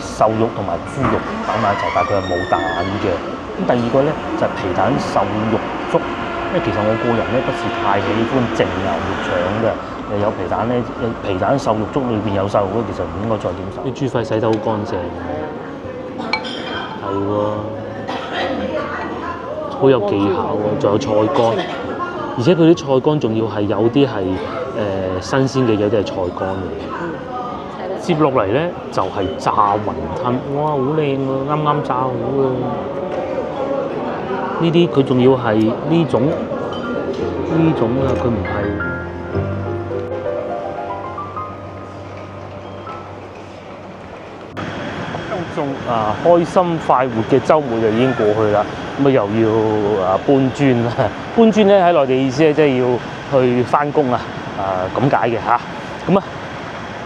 瘦肉同埋豬肉擺埋一齊，但係佢係冇蛋嘅。咁第二個咧就係皮蛋瘦肉粥，因為其實我個人咧不是太喜歡淨牛肉腸嘅。有皮蛋咧，皮蛋瘦肉粥裏邊有瘦肉，其實唔應該再點瘦。啲豬肺洗得好乾淨，係喎，好有技巧喎，仲有菜乾，而且佢啲菜乾仲要係有啲係新鮮嘅，有啲係菜乾嚟。接落嚟咧就係炸雲吞，哇，好靚喎，啱啱炸好啊！呢啲佢仲要係呢種啊，佢唔係。開心快活嘅週末就已經過去啦，咁啊又要搬磚啦。搬磚咧喺內地意思咧，即係要去翻工啊，咁解嘅嚇。咁啊，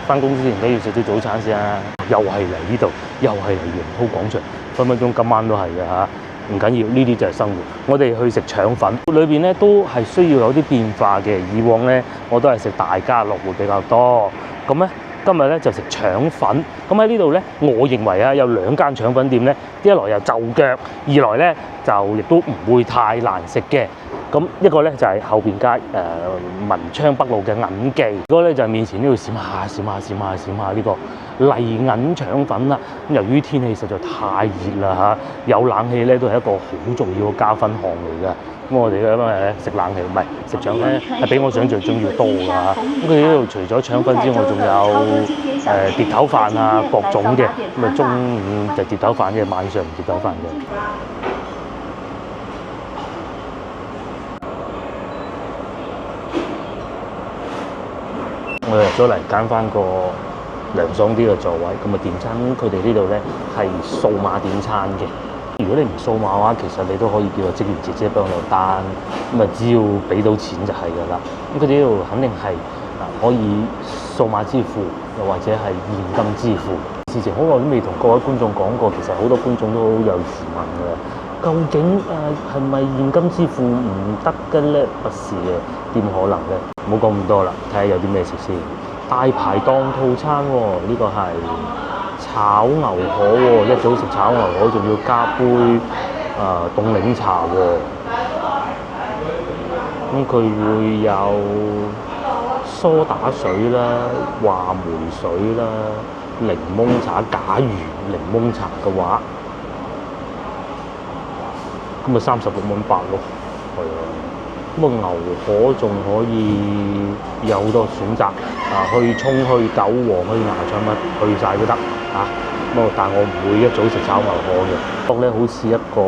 翻工之前都要食啲早餐先啊。又係嚟呢度，又係嚟楊濤廣場，分分鐘今晚都係嘅嚇。唔緊要，呢啲就係生活。我哋去食腸粉，裏邊咧都係需要有啲變化嘅。以往咧我都係食大家樂會比較多，咁咧。今日咧就食腸粉，咁喺呢度咧，我認為啊有兩間腸粉店咧，一來又就腳，二來咧就亦都唔會太難食嘅。咁一個咧就係後邊街文昌北路嘅銀記，嗰個咧就係面前呢度閃下呢個麗銀腸粉啦。咁由於天氣實在太熱啦嚇，有冷氣咧都係一個好重要嘅加分項嚟㗎。咁我哋因為食冷氣唔係食腸粉咧，係比我想象中要多㗎嚇。咁佢哋呢度除咗腸粉之外，仲有碟頭飯啊，各種嘅。咁啊中午就碟頭飯嘅，晚上唔碟頭飯嘅。我入咗嚟揀翻個涼爽啲嘅座位，咁啊點餐佢哋呢度咧係數碼點餐嘅。如果你唔數碼嘅話，其實你都可以叫個職員姐姐幫你單，咁啊只要俾到錢就係㗎啦。咁佢哋呢度肯定係可以數碼支付，又或者係現金支付。事前好耐都未同各位觀眾講過，其實好多觀眾都好有疑問㗎。究竟係咪現金支付唔得嘅咧？不是嘅，點可能嘅？唔好講咁多啦，睇下有啲咩食先。大排檔套餐喎，呢個係炒牛河喎，一早食炒牛河仲要加杯凍檸茶喎。咁佢會有梳打水啦、話梅水啦、檸檬茶。假如檸檬茶嘅話，咁啊36.8咯，係啊。咁啊牛河仲可以有好多選擇去葱、去韭黃、去芽菜乜去晒都得嚇。但係我唔會一早食炒牛河嘅。不過咧，好似一個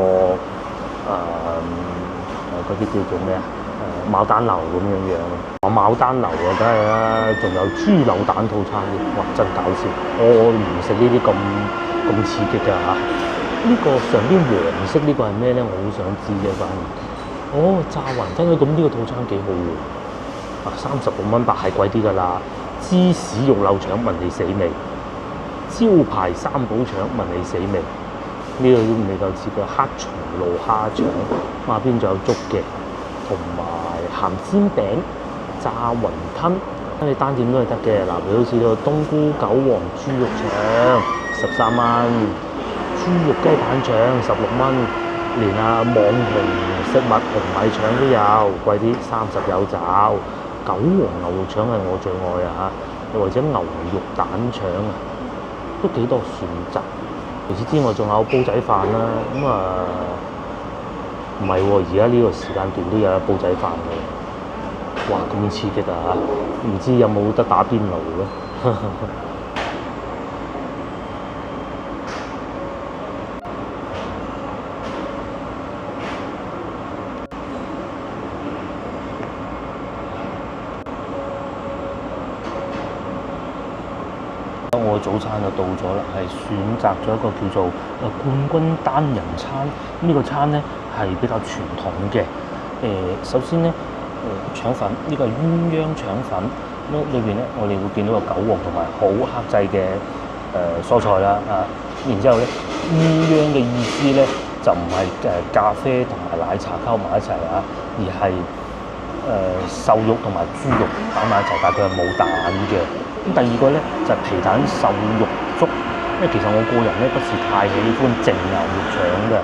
嗰啲叫做咩牡丹樓咁樣。牡丹樓啊，梗係啦，仲有豬柳蛋套餐嘅，哇！真搞笑。我唔食呢啲咁刺激㗎嚇。呢個上邊黃色呢個係咩咧？我好想知嘅，反而。炸雲吞咁呢個套餐幾好喎！36.8係貴啲㗎啦。芝士肉柳腸聞你死未？招牌三寶腸聞你死未？呢個都未夠切嘅黑松露蝦腸，下邊仲有粥嘅，同埋鹹煎餅、炸雲吞，你單點都係得嘅。嗱，譬如好似呢個冬菇韭黃豬肉腸13蚊，豬肉雞蛋腸16蚊。連網紅食物紅米腸都有，貴啲30有找。韭黃牛肉腸係我最愛啊嚇，又或者牛肉蛋腸啊，都幾多選擇。除此之外，仲有煲仔飯啦。唔係喎，而家呢個時間段都有煲仔飯嘅。哇，咁刺激啊！唔知有冇得打邊爐咧？我早餐就到咗啦，係選擇咗一個叫做冠軍單人餐。呢個餐咧係比較傳統嘅。首先咧，腸粉呢個係鴛鴦腸粉，裏邊咧我哋會見到個韭黃同埋好克制嘅蔬菜啦啊。然之後咧，鴛鴦嘅意思咧就唔係咖啡同埋奶茶溝埋一齊啊，而係瘦肉同埋豬肉擺埋一齊，但係佢係冇蛋嘅。咁第二個咧就係皮蛋瘦肉粥，因為其實我個人咧不是太喜歡淨牛肉腸嘅，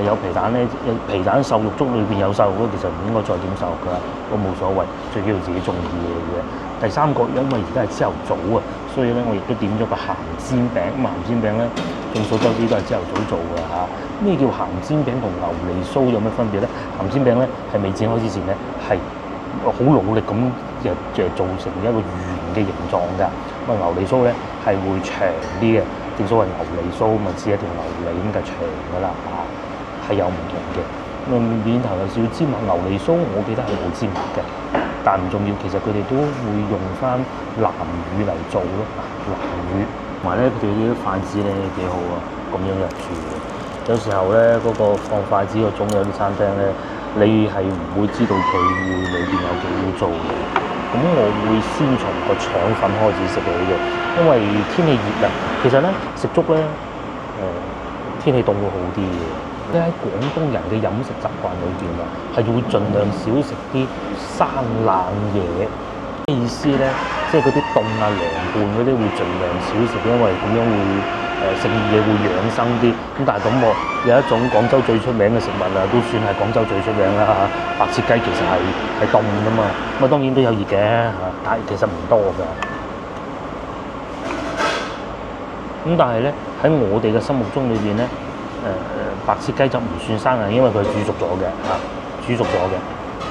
有皮蛋咧，皮蛋瘦肉粥裏邊有瘦肉咧，其實唔應該再點瘦肉㗎，我冇所謂，最緊要自己中意嘅嘢。第三個，因為而家係朝頭早啊，所以咧我亦都點咗個鹹煎餅。咁鹹煎餅咧，眾所周知都係朝頭早做嘅嚇。咩叫鹹煎餅同牛脷酥有咩分別咧？鹹煎餅咧係未剪開之前咧係好努力咁做成一個圓嘅形狀㗎。咁牛脷酥咧係會長啲嘅，正所謂牛脷酥咪似一條牛脷咁嘅長㗎啦嚇，係有唔同嘅。咁面頭有少少芝麻，牛脷酥我記得係冇芝麻嘅。但唔重要，其實佢哋都會用翻南乳嚟做咯，南乳，同埋咧佢哋啲筷子咧幾好啊，咁樣入住嘅。有時候咧嗰個放筷子個種有啲餐廳咧，你係唔會知道佢會裏邊有幾好做嘅。咁我會先從個腸粉開始食起嘅，因為天氣熱啊。其實咧食粥咧，天氣凍會好啲嘅。咧喺廣東人嘅飲食習慣裏邊啊，係會盡量少食啲生冷嘢。咩意思咧？即係嗰啲凍啊、涼拌嗰啲會盡量少食，因為咁樣會食嘢會養生啲。咁但係咁喎，有一種廣州最出名嘅食物啊，都算係廣州最出名啦嚇。白切雞其實係凍㗎嘛，咁啊當然都有熱嘅嚇，但係其實唔多㗎。咁但係咧喺我哋嘅心目中裏邊咧。白切雞就唔算生冷，因為佢煮熟咗嘅嚇，煮熟咗嘅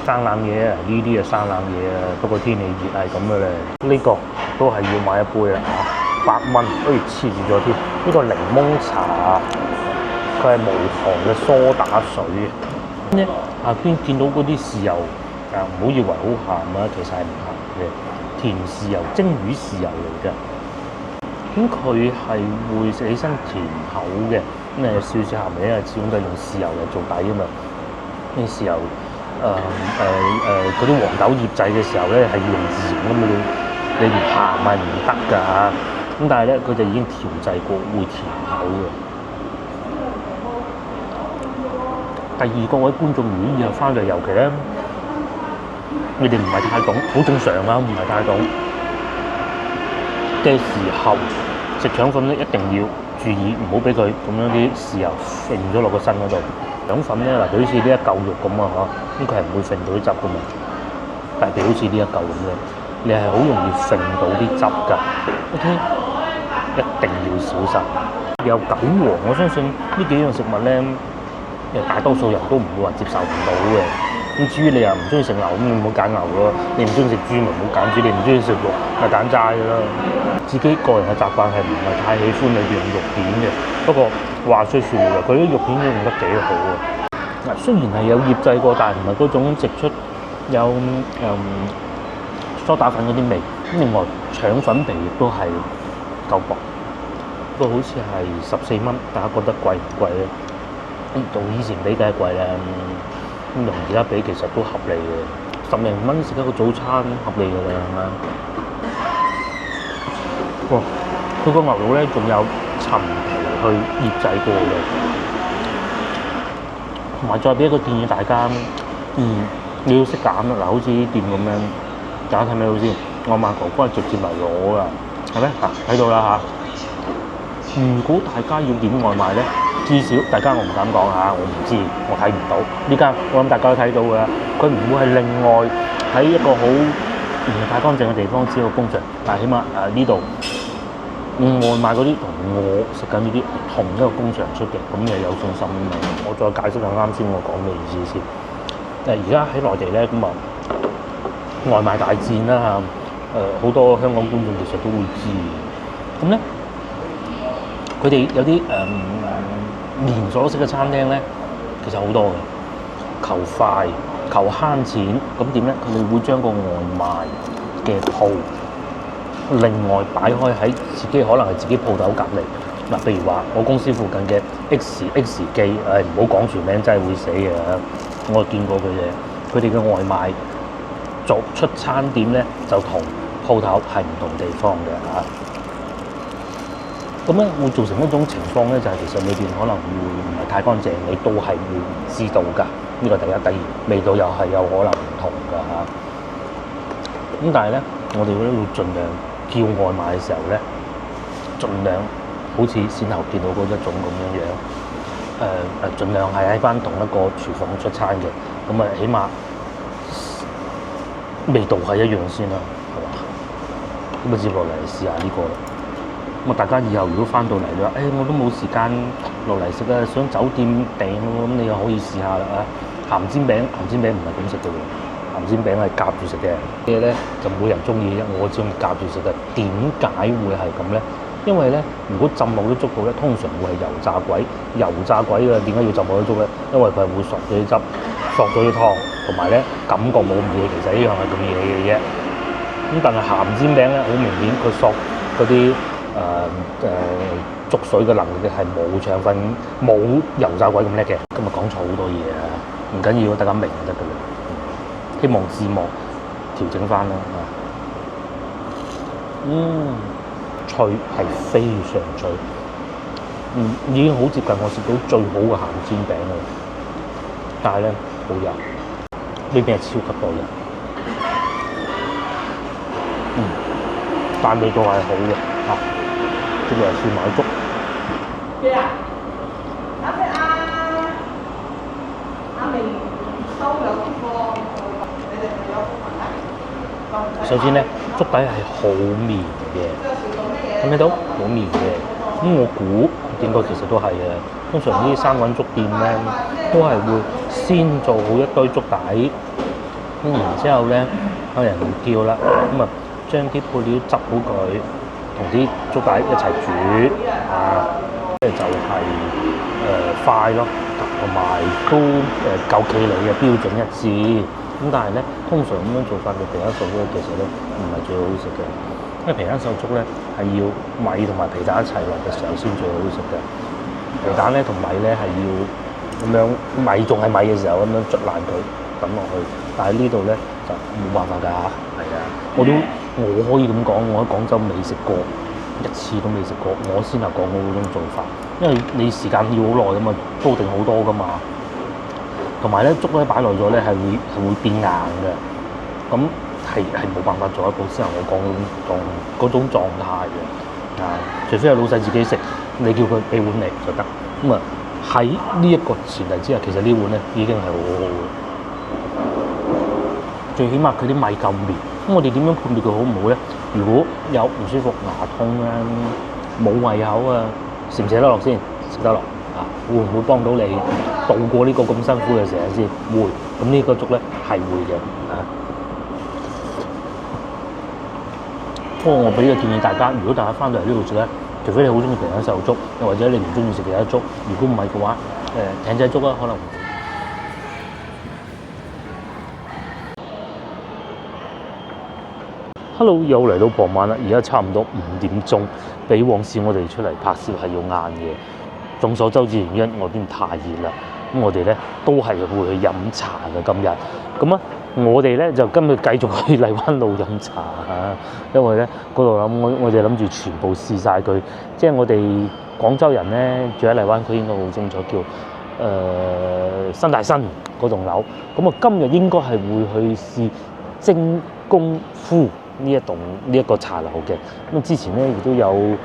生冷嘢啊，呢啲啊生冷嘢啊。不過天氣熱係咁嘅咧，呢個都係要買一杯啦嚇，8蚊，不如黐住咗添。呢個檸檬茶，佢係無糖嘅梳打水。咧下邊見到嗰啲豉油啊，唔好以為好鹹啊，其實係唔鹹嘅，甜豉油、蒸魚豉油嚟嘅。咁佢係會食起身甜口嘅。咁有少少鹹味，因為始終都係用豉油嚟做底啊嘛。啲豉油嗰啲黃豆醃製嘅時候咧，係要用鹽咁嘛，你連鹹係唔得㗎嚇。咁但係咧，佢就已經調製過，會甜口嘅。第二個位觀眾，如果以後翻嚟，尤其咧，你哋唔係太懂，好正常啊，唔係太懂嘅時候，食腸粉咧一定要注意，唔好俾佢咁樣啲豉油揈咗落個身嗰度。腸粉咧嗱，佢好似呢一嚿肉咁啊嚇，咁佢係唔會揈到啲汁噶嘛。但係佢好似呢一嚿咁樣，你係好容易揈到啲汁㗎。OK， 一定要小心。有韭黃，我相信呢幾樣食物咧，大多數人都唔會話接受唔到嘅。咁至於你又唔中意食牛，咁你唔好揀牛咯；你唔中意食豬，咪唔好揀豬；你唔中意食肉，咪揀齋㗎啦。自己個人嘅習慣係唔係太喜歡裏邊用肉片嘅，不過話雖說嚟，佢啲肉片都用得幾好啊。嗱，雖然係有醃製過，但係唔係嗰種直出有梳打粉嗰啲味。咁另外腸粉皮亦都係夠薄，不過好似係14蚊，大家覺得貴唔貴咧？同以前比梗係貴啦，咁同而家比其實都合理嘅，10零蚊食一個早餐合理㗎啦，係咪？哇！佢個牛肉咧仲有陳皮去醃製過嘅，同埋再俾一個建議大家，你要識揀啦。嗱，好似啲店咁樣，大家睇唔睇到先？我阿哥哥係直接嚟攞㗎，係咩？嗱，睇到啦嚇。如果大家要點外賣咧，至少大家我唔敢講嚇，我唔知，我睇唔到。呢間我諗大家都睇到㗎，佢唔會係另外喺一個好唔太乾淨嘅地方只有工場，但係起碼呢度外賣嗰啲同我食緊呢啲同一個工場出嘅，咁你有信心啊嘛。我再解釋下啱先我講嘅意思先。而家喺內地咧，咁啊外賣大戰啦嚇，好多香港觀眾其實都會知嘅。咁咧，佢哋有啲連鎖式嘅餐廳咧，其實好多嘅，求快求慳錢，咁點咧？佢哋會將個外賣嘅鋪另外擺開喺自己可能係自己鋪頭隔離。嗱，譬如話我公司附近嘅 X 記，唔好講全名，真係會死嘅。我見過佢哋嘅外賣做出餐點咧，就同鋪頭係唔同地方嘅嚇。咁咧會造成一種情況咧，就係其實裏邊可能會唔係太乾淨，你都係會唔知道㗎。呢個第一，第二味道又係有可能唔同㗎嚇。咁但係咧，我哋咧會盡量叫外賣嘅時候咧，盡量好似線頭見到嗰一種咁樣，盡量係喺翻同一個廚房出餐嘅，咁啊起碼味道係一樣先啦，係嘛？咁啊接落嚟試下呢個啦。咁啊大家以後如果翻到嚟你話，我都冇時間落嚟食啊，想酒店訂喎，咁你又可以試下啦啊！鹹煎餅唔係咁食嘅喎，鹹煎餅係夾住食嘅。嘢咧就冇人中意，我中意夾住食嘅。點解會係咁咧？因為咧，如果浸落啲粥度咧，通常會係油炸鬼嘅。點解要浸落啲粥咧？因為佢係會索咗啲汁，索咗啲湯，同埋咧感覺冇咁嘢，其實一樣係咁嘢嘅啫。咁但係鹹煎餅咧，好明顯佢索嗰啲粥水嘅能力係冇腸粉、冇油炸鬼咁叻嘅。今日講錯好多嘢啊，唔緊要，大家明就得㗎啦。希望字幕調整翻啦脆係非常脆，已經好接近我食到最好嘅鹹煎餅啦。但係咧好油，呢邊係超級多油，但味道係好嘅嚇。呢個係蒜米粥。咩啊？阿明收有啲貨，你哋係有貨咩？首先咧，粥底係好綿嘅，睇唔睇到？好綿嘅。咁我估應該其實都係嘅。通常呢啲生滾粥店咧，都係會先做好一堆粥底，咁然之後咧，有人叫啦，咁啊將啲配料執好佢，同啲粥底一齊煮即係就係快咯，同埋都夠企理嘅標準一致。咁但係咧，通常咁樣做法嘅皮蛋瘦粥其實咧唔係最好食嘅，因為皮蛋瘦粥咧係要米同埋皮蛋一齊落嘅時候先最好食嘅。皮蛋咧同米咧係要咁樣米仲係米嘅時候咁樣捽爛佢抌落去，但係呢度咧就冇辦法㗎嚇。係啊，我可以咁講，我喺廣州未食過一次都未食過，我先係講我嗰種做法，因為你時間要好耐㗎嘛，煲定好多㗎嘛。同埋咧粥咧擺耐咗咧係會變硬嘅，咁係冇辦法做得到先係我講嗰種狀態嘅。除非係老細自己食，你叫佢俾碗嚟就得。咁啊喺呢一個前提之下，其實呢碗咧已經係好好嘅。最起碼佢啲米夠綿。咁我哋點樣判斷佢好唔好咧？如果有唔舒服、牙痛啊、冇胃口啊，食唔食得落先？食得落。會唔會幫到你渡過呢個咁辛苦嘅時間先？會，咁呢個粥咧係會嘅不過我俾個建議大家，如果大家翻到嚟呢度食咧，除非你好中意皮蛋瘦肉粥，又或者你唔中意食其他粥，如果唔係嘅話，艇仔粥啦可能。Hello， 又嚟到傍晚啦，而家差唔多5點鐘，比往時我哋出嚟拍攝係要晏嘅。眾所周知原因，外邊太熱啦。咁我哋咧都係會去飲茶嘅今日。咁啊，我哋咧就今日繼續去荔灣路飲茶嚇，因為咧嗰度我哋諗住全部試晒佢。即係我哋廣州人咧住喺荔灣區應該好清楚，叫新大新嗰棟樓。咁啊，今日應該係會去試精工夫呢一個茶樓嘅。咁之前咧亦都有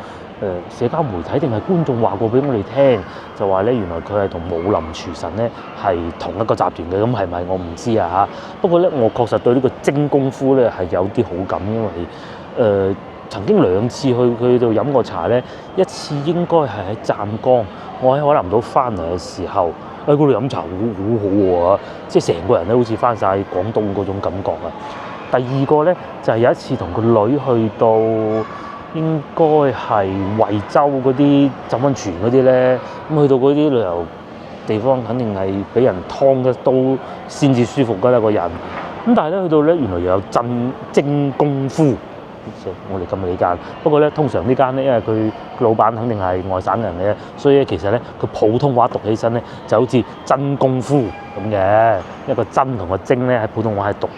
社交媒體定係觀眾話過俾我哋聽，就話咧原來佢係同武林廚神咧係同一個集團嘅。咁係咪我唔知啊嚇。不過咧我確實對呢個精工夫咧係有啲好感，因為曾經2次去佢度飲過茶咧，一次應該係喺湛江，我喺海南島翻嚟嘅時候喺嗰度飲茶好好喎，即係成個人咧好似翻晒廣東嗰種感覺啊。第二個咧就係有一次同個女去到應該係惠州嗰啲浸溫泉嗰啲咧，咁去到嗰啲旅遊地方肯定係俾人劏得都先至舒服㗎啦個人。咁但係咧去到咧原來又有精工夫，我哋咁理解。不過咧通常呢間咧，因為佢老闆肯定係外省人嘅，所以其實咧佢普通話讀起身咧就好似真功夫咁嘅。一個真同個精咧喺普通話係讀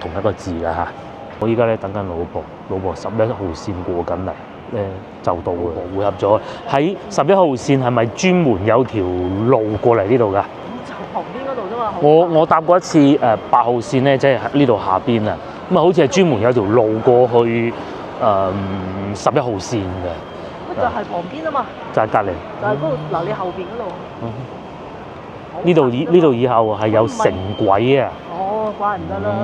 同一個字㗎嚇。我依家咧等緊老婆11號線過緊嚟，就到啦，匯合咗喺11號線係咪專門有條路過嚟呢度㗎？就旁邊嗰度啫嘛。我搭過一次8號線咧，即係呢度下邊啊。咁啊，好似係專門有條路過去11號線嘅。就係旁邊啊嘛，就係隔離。就係嗰度嗱，你後邊嗰度。呢度以後係有城軌啊！哦，怪唔得啦，好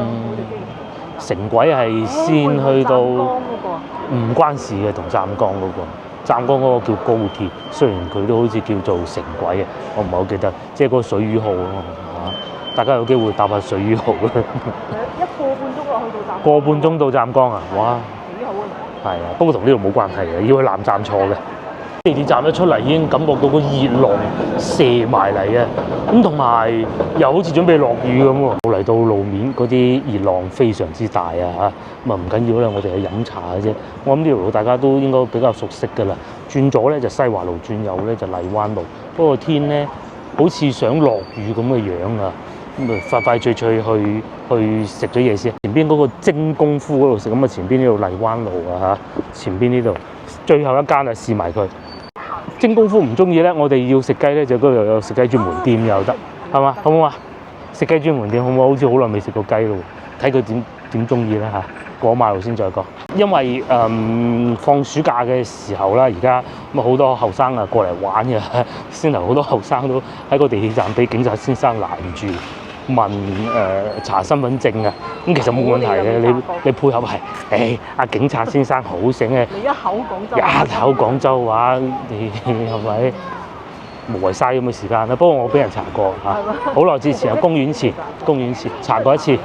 似城軌係先去到唔唔關事嘅，同湛江嗰個。湛江嗰個叫高鐵，雖然佢都好似叫做城軌啊，我唔係好記得，即係嗰個水魚號啊嘛，大家有機會搭下水魚號啦。一個半鐘落去到湛江。個半鐘到湛江啊！哇！幾好啊！係啊，不過同呢度冇關係嘅，要去南站坐嘅。地鐵站一出嚟已經感覺到個熱浪射埋嚟啊！咁同埋又好似準備落雨咁喎。嚟到路面嗰啲熱浪非常之大啊嚇！咁啊唔緊要啦，我哋係飲茶嘅啫。我諗呢條路大家都應該比較熟悉㗎啦。轉左咧就西華路，轉右咧就荔灣路。不過天咧好似想落雨咁嘅樣啊！咁啊快快脆脆去食咗嘢先。前邊嗰個精功夫嗰度食，咁啊前邊呢度荔灣路啊嚇，前邊呢度最後一間啊試埋佢。精功夫唔中意咧，我哋要食雞咧，就嗰度有食雞專門店又得，係嘛？好唔好啊？食雞專門店好唔好？好似好耐未食過雞咯，睇佢點中意啦嚇。過馬路先再講。因為放暑假嘅時候啦，而家咁好多後生啊過嚟玩嘅，先頭好多後生都喺個地鐵站俾警察先生攔住問查身份證啊。咁其實冇問題嘅，你配合係，阿警察先生好醒嘅，你一口廣州話，你係咪無謂嘥咁嘅時間啦？不過我俾人查過嚇，好耐之前喺公園前查過一次。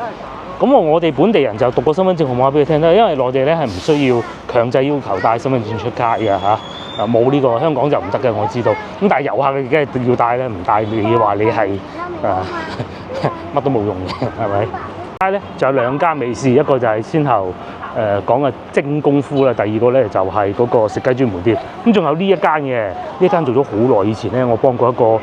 咁我哋本地人就讀個身份證號碼俾佢聽啦，因為內地咧係唔需要強制要求帶身份證出街嘅嚇，冇呢個香港就唔得嘅，我知道。咁但係遊客嘅梗係要帶咧，唔帶你話你係乜都冇用嘅，係咪？街咧就有兩間美食，一個就係先後講嘅精功夫啦，第二個咧就係嗰個食雞專門店。咁仲有呢一間嘅，呢一間做咗好耐，以前咧我幫過一個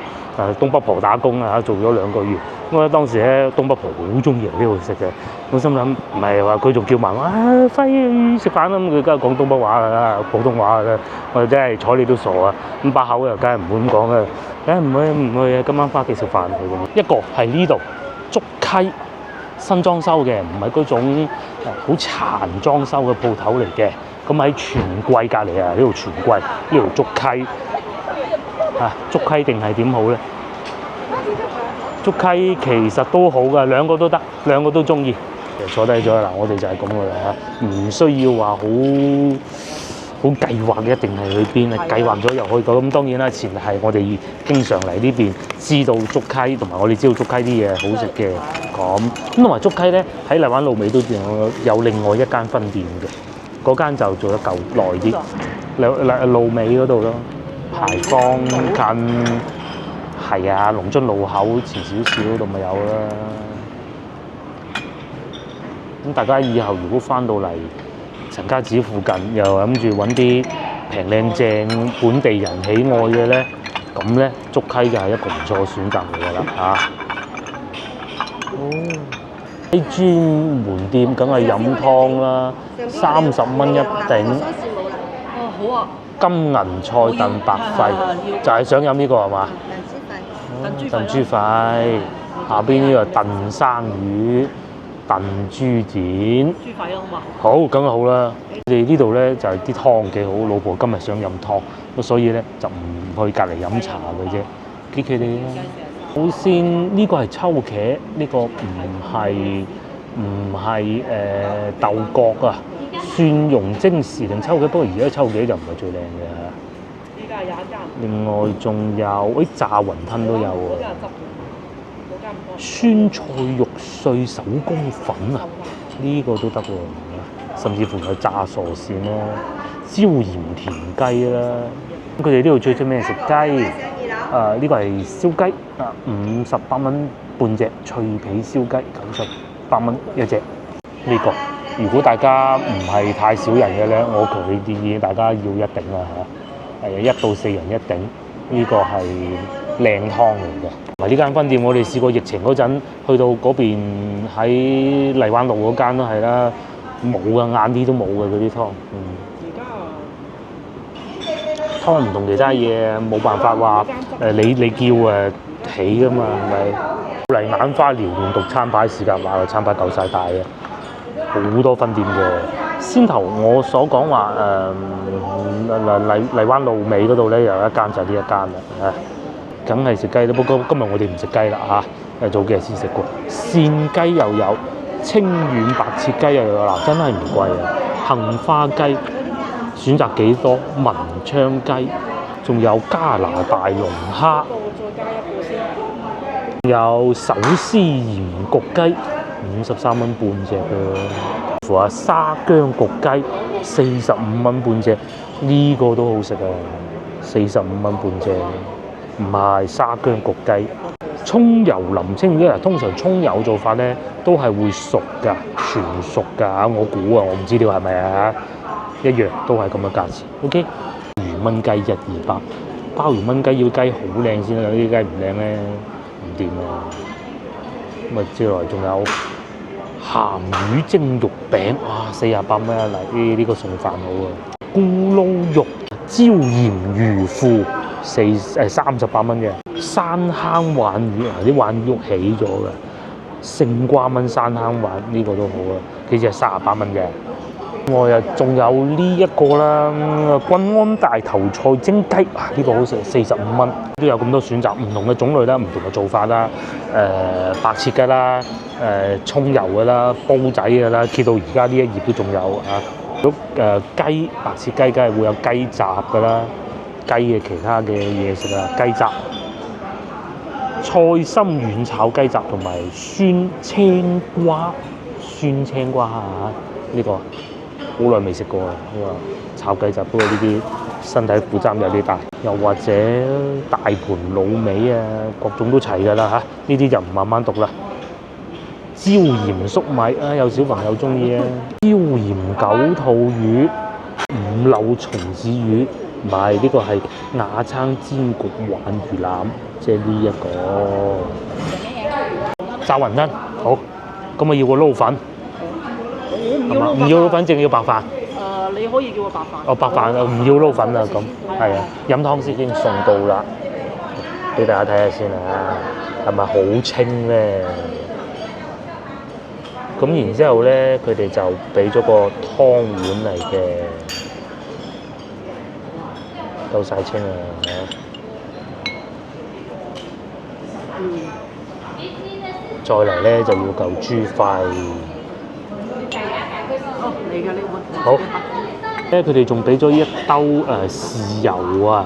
東北婆打工啊，做咗2個月。咁啊當時咧東北婆好中意嚟呢度食嘅，我心諗唔係話佢仲叫埋我輝食飯啦，咁佢梗係講東北話㗎啦，普通話㗎啦，我真係睬你都傻啊！咁把口又梗係唔會咁講嘅，梗係唔會啊！今晚翻屋企食飯去咁。一個係呢度竹溪新裝修嘅，唔係嗰種好殘裝修嘅鋪頭嚟嘅。咁喺荃貴隔離啊，呢度荃貴，呢度竹溪啊，竹溪定係點好咧？竹溪其實都好㗎，兩個都得，兩個都中意。坐低咗啦，我哋就係咁㗎啦嚇，唔需要話好計劃嘅，一定係去邊啊？計劃咗又可以講。咁當然啦，前提係我哋經常嚟呢邊，知道竹溪，同埋我哋知道竹溪啲嘢好食嘅。咁同埋竹溪咧喺荔灣路尾都有另外一間分店嘅，嗰間就做得夠耐啲，路尾嗰度咯，牌坊近。係啊，龍津路口前少少度咪有啦。咁大家以後如果翻到嚟陳家祠附近，又諗住揾啲平靚正本地人喜愛嘅咧，咁咧竹溪就係一個唔錯嘅選擇嚟㗎啦嚇。啲專門店梗係飲湯啦，30蚊一頂。哦，好啊。金銀菜燉白肺，就係想飲呢個係嘛？燉豬肺，下邊呢個燉生魚、燉豬展。豬肺啊，好嘛？好，梗係好啦。我哋呢度咧就係啲湯幾好，老婆今日想飲湯，咁所以咧就唔去隔離飲茶嘅啫，幾佢哋啦。首先呢個係秋茄，呢個唔係豆角啊，蒜蓉蒸時定秋茄，不過而家秋茄就唔係最靚嘅。另外仲有炸雲吞都有喎，酸菜肉碎手工粉啊，呢個都得喎，甚至乎有炸傻線啦、椒鹽田雞啦。咁佢哋呢度最出名係食雞，呢個係燒雞58蚊半隻脆皮燒雞，98蚊一隻。呢個如果大家唔係太少人嘅咧，我強烈建議大家要一頂啦嚇。1到4人一頂，呢個係靚湯嚟嘅。同埋呢間分店，我哋試過疫情嗰陣去到嗰邊喺荔灣路嗰間都係啦，冇嘅，晏啲都冇嘅嗰啲湯。湯唔同其他嘢，冇辦法話你叫起㗎嘛，係咪？嚟眼花撩亂讀餐牌時間話個餐牌夠晒大嘅，好多分店嘅。先頭我所講話荔灣路尾嗰度咧有一間就係呢一間啦，梗係食雞啦。不過今日我哋唔食雞啦嚇，早幾日先食過。扇雞又有，清遠白切雞又有嗱，真係唔貴啊！杏花雞選擇幾多？文昌雞，仲有加拿大龍蝦，再加一個先。有手撕鹽焗雞，53蚊半隻嘅。附下沙薑焗雞45蚊半隻，呢個都好食啊！45蚊半隻，唔係沙薑焗雞。葱油淋青魚，通常葱油做法咧都係會熟㗎，全熟㗎。我估啊，我唔知道係咪啊，一樣都係咁嘅價錢。OK， 魚燜雞128，鮑魚燜雞要雞好靚先啦，有啲雞唔靚咧唔掂啊。咁啊之外仲有鹹魚蒸肉餅，哇，48蚊一粒，呢個餸飯好啊。咕嚕肉椒鹽魚腐38蚊嘅。山坑鯇魚啊，啲鯇魚起咗嘅。勝瓜炆山坑鯇呢個都好啊，幾隻38蚊嘅。我又仲有呢一個啦，均安大頭菜蒸雞，呢個好食，45蚊，都有咁多選擇，唔同嘅種類啦，唔同嘅做法啦，白切雞啦，葱油嘅啦，煲仔嘅啦，揭到而家呢一頁都仲有啊。咁雞白切雞梗係會有雞雜嘅啦，雞嘅其他嘅嘢食啊，雞雜、菜心軟炒雞雜同埋酸青瓜呢個。好耐未食過啊！呢個炒雞雜，不過呢啲身體負擔有啲大，又或者大盤滷味啊，各種都齊㗎啦嚇。呢啲就唔慢慢讀啦。椒鹽粟米啊，有小朋友中意啊。椒鹽九肚魚、五柳松子魚，唔係呢個係亞撐煎焗鯇魚腩，即係呢一個。炸雲吞好，咁啊要個撈粉。係嘛？唔要撈粉，淨要白飯。你可以叫我白飯。哦，白飯啊，唔要撈粉啊，咁係啊。飲湯先已經送到啦，俾大家睇下先啊，係咪好清咧？咁然之後咧，佢哋就俾咗個湯碗嚟嘅，夠晒清啊！再嚟咧就要嚿豬肺。嚟嘅呢碗。好，咧佢哋仲俾咗一兜豉油啊，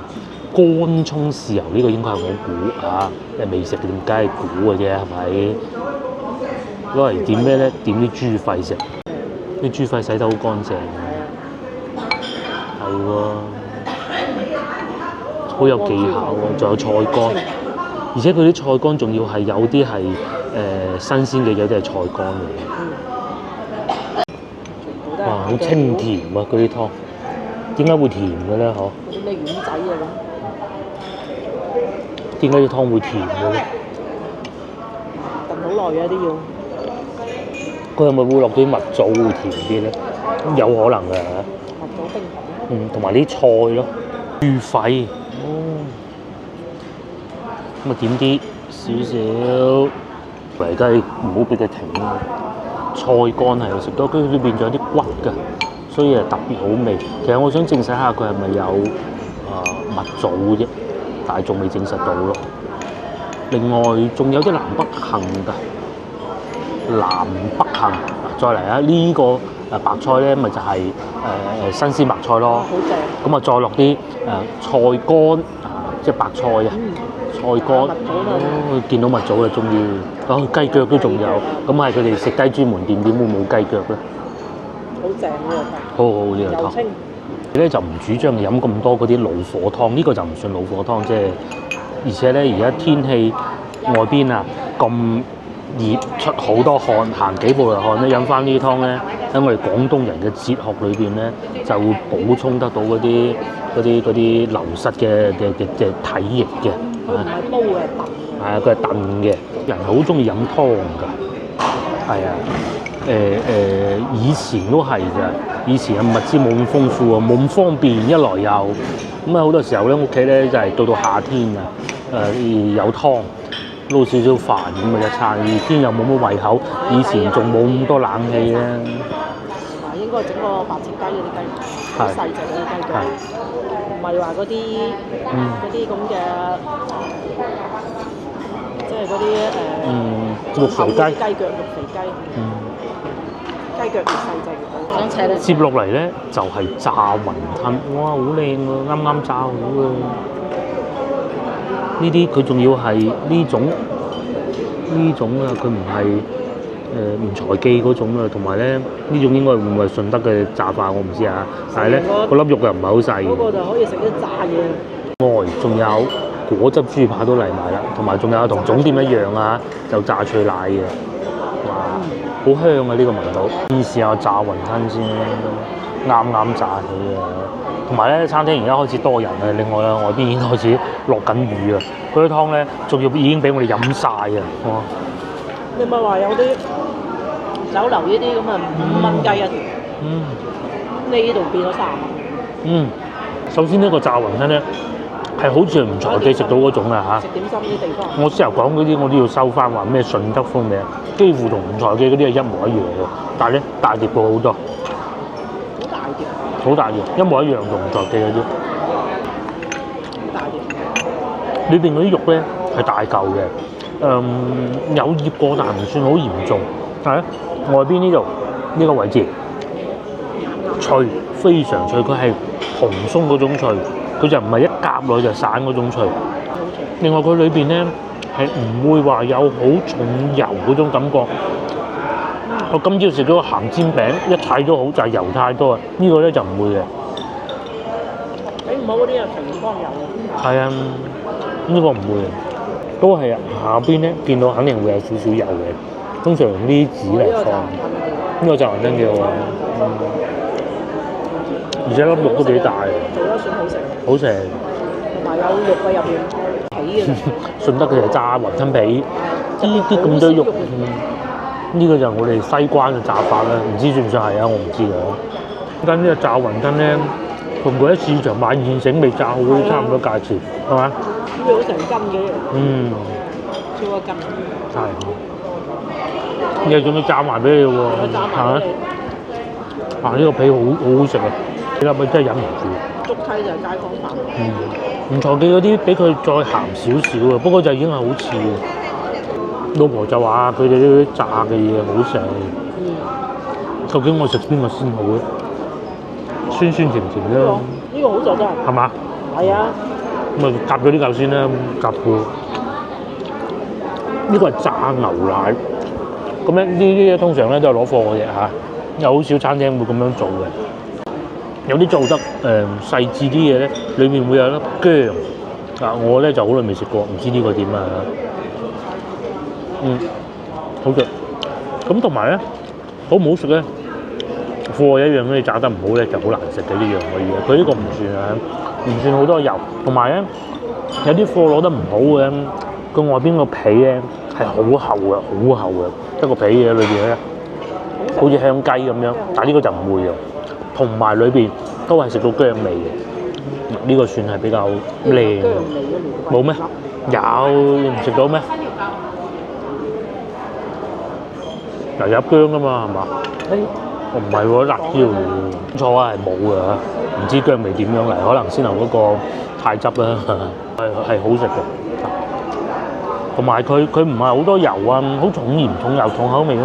乾葱豉油，呢個應該係我估啊，未食嘅點梗係估嘅啫，係咪？攞嚟點咩咧？點啲豬肺食，啲豬肺洗得好乾淨，係喎，好有技巧喎，仲有菜乾，而且佢啲菜乾仲要係有啲係新鮮嘅，有啲係菜乾嚟。哇！好清甜啊！嗰啲湯點解會甜嘅咧？嗬？嗰啲咩丸仔啊咁？點解啲湯會甜嘅咧？燉好耐嘅啲要。佢係咪會落啲蜜棗會甜啲咧？有可能嘅。蜜棗冰糖。同埋啲菜咯，豬肺。咁啊點啲少少肥雞，唔好俾佢停啊！菜乾係有食多，跟住裏邊仲有啲骨㗎，所以係特別好味。其實我想證實下佢係咪有蜜棗啫，但係仲未證實到咯。另外仲有啲南北杏㗎，南北杏。再嚟啊！呢個白菜咧，咪就係新鮮白菜咯。好正。咁啊，再落啲菜乾，即係白菜啊。菜乾，見到蜜棗就中意。雞腳都仲有，咁係佢哋食雞專門店，點會冇雞腳咧？好正呢個湯。好好呢個湯。咧就唔主張飲咁多嗰啲老火湯，呢個就唔算老火湯，即係而且咧而家天氣外邊啊咁熱，出好多汗，行幾步就汗咧，飲翻呢啲湯咧，喺我哋廣東人嘅哲學裏邊咧，就會補充得到嗰啲流失嘅體液嘅。佢唔係煲嘅，係燉。係啊，佢係燉嘅。人好中意飲湯㗎。係啊。以前都係㗎。以前嘅物資冇咁豐富啊，冇咁方便，一來又咁啊，好多時候咧屋企咧就係到夏天啊，有湯撈少少飯咁啊一餐。而天又冇乜胃口，以前仲冇咁多冷氣咧。應該該整個白切雞嗰啲雞，好細隻嗰啲雞腳，唔係話嗰啲咁嘅，即係嗰啲肉肥雞雞腳肉肥雞，雞腳越細隻越好。想扯咧，接落嚟咧就係炸雲吞，哇，好靚喎，啱啱炸好啊！呢啲佢仲要係呢種啊，佢唔係唔財記嗰種啊，同埋咧呢種應該會唔會係順德嘅炸法，我唔知啊。但係咧個粒肉又唔係好細。嗰個就可以食啲炸嘢。外仲有果汁豬扒都嚟埋啦，同埋仲有同總店一樣啊，就炸脆奶嘅，哇，好香啊！呢個聞到。試下炸雲吞先，啱啱炸起啊！同埋咧，餐廳而家開始多人啊。另外啦，外邊已經開始落緊雨啊。嗰啲湯咧，仲要已經俾我哋飲晒啊！哇！你咪話有啲酒樓呢啲咁啊，5蚊雞一條。呢度變咗30蚊。首先呢個炸雲吞咧，係好似唔財記食到嗰種啊嚇。食點心啲地方。我先頭講嗰啲我都要收翻，話咩順德風味，幾乎同唔財記嗰啲係一模一樣嘅，但係咧大碟過好多。好大碟。好大碟，一模一樣同唔財記嗰啲。好大碟。裏邊嗰啲肉咧係大嚿嘅。有醃過，但唔算好嚴重。但係咧外邊呢個位置脆，非常脆，佢係紅鬆嗰種脆，佢就唔係一夾落就散嗰種脆。另外佢裏邊咧係唔會話有好重油嗰種感覺。我今朝食咗個鹹煎餅，一睇都好就係油太多啊！呢個咧就唔會嘅。唔好嗰啲啊，平方油。係啊，呢個唔會嘅。都係啊，下邊咧見到肯定會有少少油嘅，通常用呢啲紙嚟放。呢個炸雲吞幾好啊，而且粒肉都幾大嘅。做得算好食。好食。同埋有肉喺入邊皮嘅。順德嘅就炸雲吞皮，呢啲咁多肉，呢個就我哋西關嘅炸法啦，唔知算唔算係啊？我唔知㗎。跟呢個炸雲吞咧，同佢喺市場買現成未炸好都差唔多價錢，係嘛？呢個好成斤嘅。超過斤。係。你仲要炸埋俾你喎，係咪？呢個皮好好食啊！你諗下真係忍唔住。竹梯就係街坊飯。唔財記嗰啲比佢再鹹少少啊，不過就已經係好似嘅。老婆就話佢哋呢啲炸嘅嘢好食。究竟我食邊個先好咧？酸酸甜甜啫。呢個好食真係。係嘛？係啊。咁啊夾咗呢嚿先啦，夾過。呢個係炸牛奶。咁咧呢啲通常咧都係攞貨嘅啫嚇，有好少餐廳會咁樣做嘅。有啲做得細緻啲嘅咧，裏面會有粒薑。我咧就好耐未食過，唔知呢個點啊。好食。咁同埋咧，好唔好食咧？貨一樣咧，你炸得唔好咧就好難食嘅呢樣嘅嘢。佢呢個唔算啊，唔算好多油。同埋咧，有啲貨攞得唔好嘅，佢外邊個皮咧係好厚嘅，好厚嘅一個皮嘅裏邊咧，好似香雞咁樣。但係呢個就唔會嘅，同埋裏邊都係食到薑味嘅。呢個算係比較靚。冇咩？有，你唔食到咩？嗱，有薑噶嘛，係嘛？我唔係喎，辣椒嚟嘅。錯啊，係冇嘅，唔知薑味點樣嚟，可能先頭嗰個太汁啦，係好食嘅。同埋佢唔係好多油啊，好重鹽重油重口味咯。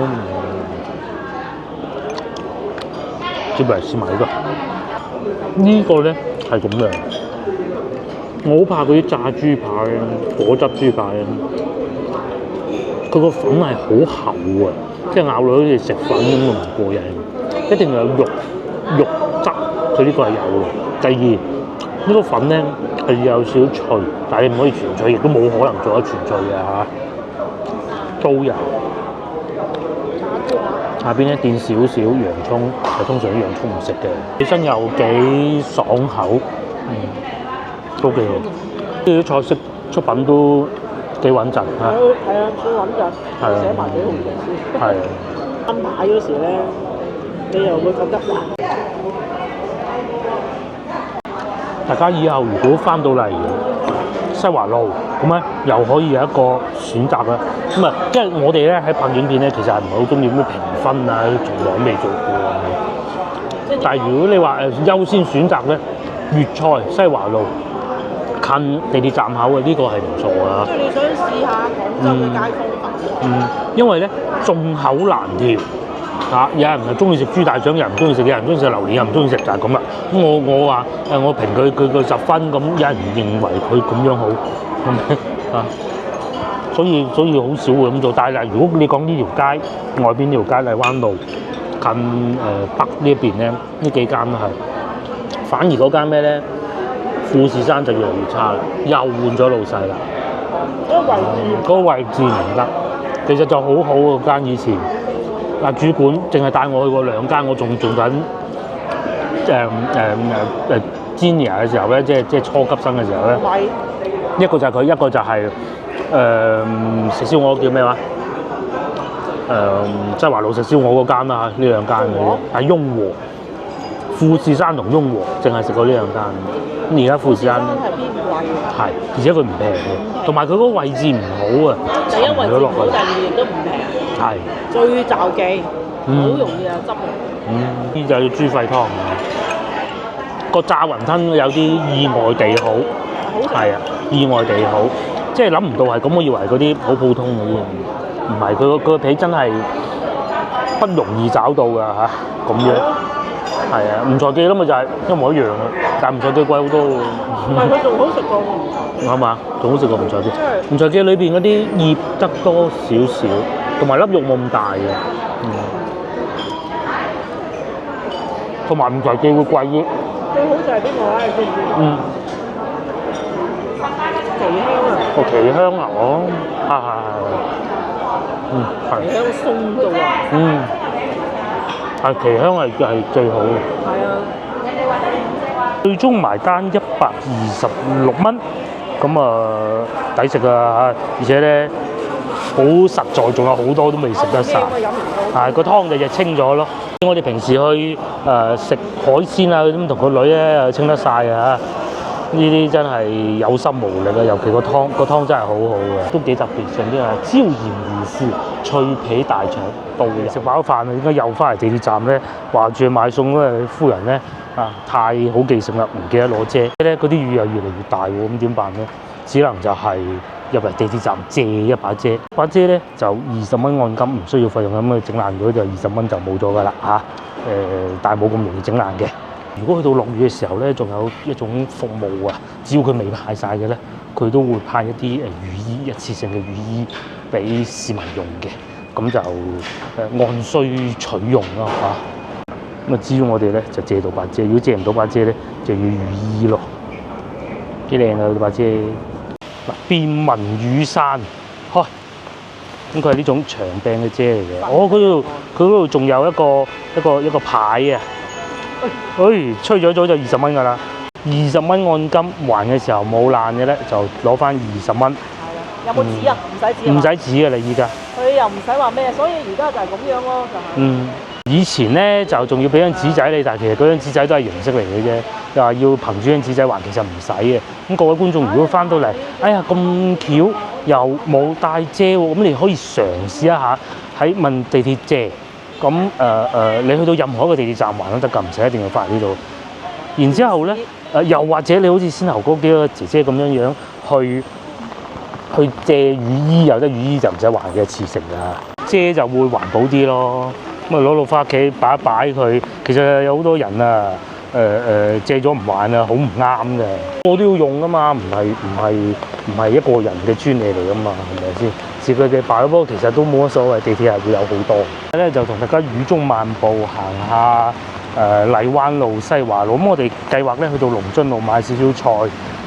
接嚟試埋呢個，呢個咧係咁嘅。我好怕嗰啲炸豬扒咧，果汁豬扒咧，佢個粉係好厚啊，即係咬落好似食粉咁唔過癮。一定要有肉汁，佢呢個係有嘅。第二，呢個粉咧係要有少少脆，但係你唔可以全脆，亦都冇可能做得全脆嘅嚇。都有。下邊咧墊少少洋葱，通常啲洋葱唔食嘅。起身又幾爽口，都幾好。呢啲菜式出品都幾穩陣嚇。係啊，幾穩陣，寫埋幾好食先。係。啱買嗰時咧，你又會覺得哇！大家以後如果翻到嚟西華路，咁咧又可以有一個選擇啦。咁啊，因為我哋咧喺拍影片咧，其實係唔係好中意咩評分啊，從來未做過。但係如果你話優先選擇咧，粵菜西華路近地鐵站口嘅呢個係唔錯啊。即係你想試下廣州嘅街坊飯。因為咧眾口難調嚇，有人係中意食豬大腸，有人唔中意食，有人中意食榴蓮，又唔中意食，就係咁啦。咁我話我評佢個10分，咁有人認為佢咁樣好，係咪啊？所以好少會咁做。但係如果你講呢條街外邊呢條街荔灣路近北呢一邊咧，呢幾間都係。反而嗰間咩咧？富士山就越嚟越差啦，又換咗老細啦。嗰個位置唔得，其實就好好嗰間以前。嗱，主管淨係帶我去過2間，我仲做緊junior 嘅時候咧，即係初級生嘅時候咧。一個就係佢，一個就係食燒鵝叫咩話？西華路食燒鵝嗰間啦，呢2間嘅喺雍和。富士山同雍和淨係食過呢2間。咁而家富士山係偏貴嘅。係，而且佢唔平嘅，同埋佢嗰個位置唔好啊，第一位置唔好，第二亦都唔平。係。最罩忌，好容易就執嚟。呢就要豬肺湯。個炸雲吞有啲意外地好，係啊，意外地好，即係諗唔到係咁，我以為嗰啲好普通嘅啫，唔係佢個皮真係不容易找到㗎嚇，咁樣。係啊，吳財記啦嘛就係一模一樣啊，但係吳財記貴好多喎。唔係佢仲好食過吳財記。啱嘛，仲好食過吳財記。吳財記裏邊嗰啲醃得多少少，同埋粒肉冇咁大嘅。同埋吳財記會貴啲。最好就係邊個啊？你知唔知？奇香啊！哦，奇香啊！哦，係。奇香鬆到啊！係奇香係最好嘅。係啊。最終埋單126蚊，咁抵食啊！而且咧好實在，仲有好多都未食得晒。係個湯就清咗咯。我哋平時去食海鮮啊，咁同個女咧清得晒啊！呢啲真係有心無力啊！尤其個湯真係好好嘅，都幾特別。上邊係椒鹽魚腐、脆皮大腸，到食飽飯啊，應該又翻嚟地鐵站咧，話住去買餸咧，夫人咧太好記性啦，唔記得攞遮。咧嗰啲雨又越嚟越大喎，咁點辦咧？只能就係入嚟地鐵站借一把遮，把遮咧就20蚊按金，唔需要費用，咁整爛咗就20蚊就冇咗㗎啦嚇。但係冇咁容易整爛嘅。如果去到落雨嘅時候咧，仲有一種服務啊，只要佢未派晒嘅咧，佢都會派一啲雨衣，一次性嘅雨衣俾市民用嘅，咁就按需取用咯嚇。咁至於我哋咧就借到把遮，如果借唔到把遮咧，就要雨衣咯。幾靚啊！把遮嗱，便民雨傘，開咁佢係呢種長柄嘅遮嚟嘅。佢嗰度仲有一個牌啊！吹咗早就20蚊㗎啦，20蚊按金，還嘅時候冇爛嘅咧，就攞翻20蚊。係啊，有冇紙啊？唔使紙。唔使紙㗎啦，依家。佢又唔使話咩，所以而家就係咁樣咯，就係。以前咧就仲要俾張紙仔你，但係其實嗰張紙仔都係形式嚟嘅啫，又話要憑住張紙仔還，其實唔使嘅。咁各位觀眾如果翻到嚟，哎呀咁巧又冇帶遮喎，咁你可以嘗試一下喺問地鐵借。咁你去到任何一個地鐵站還都得㗎，唔使一定要翻嚟呢度。然之後咧，又或者你好似先頭嗰幾個姐姐咁樣去借雨衣又得，雨衣就唔使還嘅，次成㗎。遮就會環保啲咯。咁攞到翻屋企擺一擺佢。其實有好多人啊，借咗唔還啊，好唔啱嘅。我都要用㗎嘛，唔係一個人嘅專利嚟㗎嘛，係咪先？自佢哋擺，不過其實都冇乜所謂，地鐵係會有好多。咧就同大家雨中漫步行下荔灣路、西華路。咁我哋計劃咧去到龍津路買少少菜，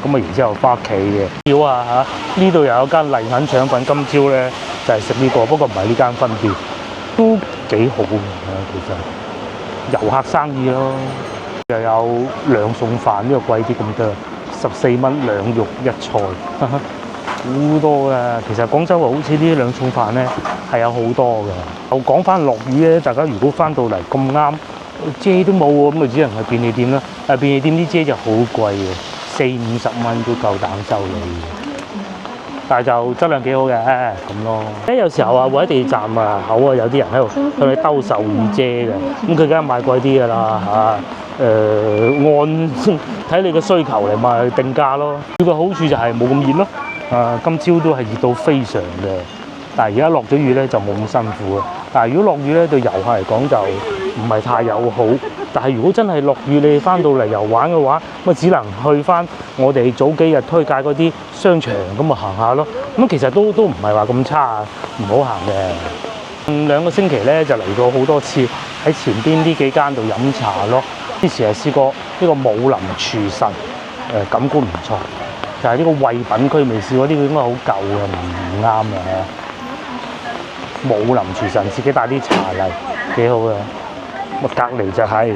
咁然之後翻屋企嘅。要啊嚇，呢度又有間麗銀腸粉，今朝咧就係食呢個，不過唔係呢間分店，都幾好嘅其實。遊客生意咯，又有2餸飯，呢個貴啲咁多，14蚊2肉1菜。好多㗎，其實廣州好似呢2餸飯咧係有好多㗎。又講翻落雨咧，大家如果翻到嚟咁啱遮都冇喎，咁咪只能去便利店啦。但便利店啲遮就好貴嘅，40-50蚊都夠膽收你。但係就質量幾好嘅咁咯。有時候啊，會喺地鐵站啊口啊，有啲人喺度向你兜售雨遮嘅，咁佢梗係賣貴啲㗎啦嚇。按睇你嘅需求嚟賣定價咯。佢個好處就係冇咁熱咯。今朝都係熱到非常嘅，但係而家落咗雨咧就冇咁辛苦啊。但係如果落雨咧對遊客嚟講就唔係太友好。但係如果真係落雨，你翻到嚟遊玩嘅話，咁只能去翻我哋早幾日推介嗰啲商場咁啊行下咯。咁其實都唔係話咁差，唔好行嘅。2個星期咧就嚟過好多次，喺前邊呢幾間度飲茶咯。之前係試過呢個武林廚神，感官唔錯。就係呢個惠品區未試過，呢個應該好舊嘅，唔啱嘅。武林廚神自己帶啲茶嚟，幾好嘅。咁隔離就係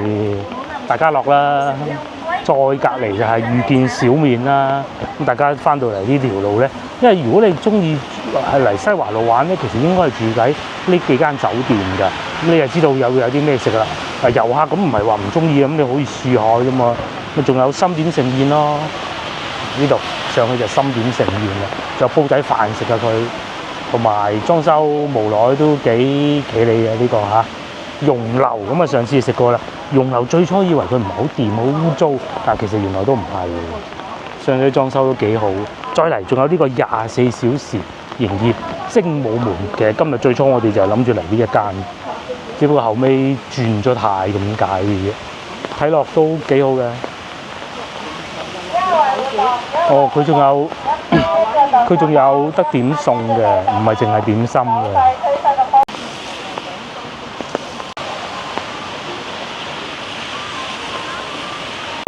大家樂啦，再隔離就係遇見小麵啦。咁大家翻到嚟呢條路咧，因為如果你中意係嚟西華路玩咧，其實應該係住喺呢幾間酒店㗎。咁你就知道有啲咩食啦。遊客咁唔係話唔中意，咁你可以試下啫嘛。咁仲有心點盛宴咯，呢度上去就心點盛宴啦，仲有煲仔飯食啊佢，同埋裝修無奈都幾企理嘅呢個嚇。容樓咁啊，上次食過啦。容樓最初以為佢唔係好掂，好污糟，但係其實原來都唔係嘅。上水裝修都幾好。再嚟仲有呢個24小時營業精武門嘅。今日最初我哋就係諗住嚟呢一間，只不過後尾轉咗態咁解嘅啫。睇落都幾好嘅。哦，佢仲有得點餸嘅，唔係淨係點心嘅。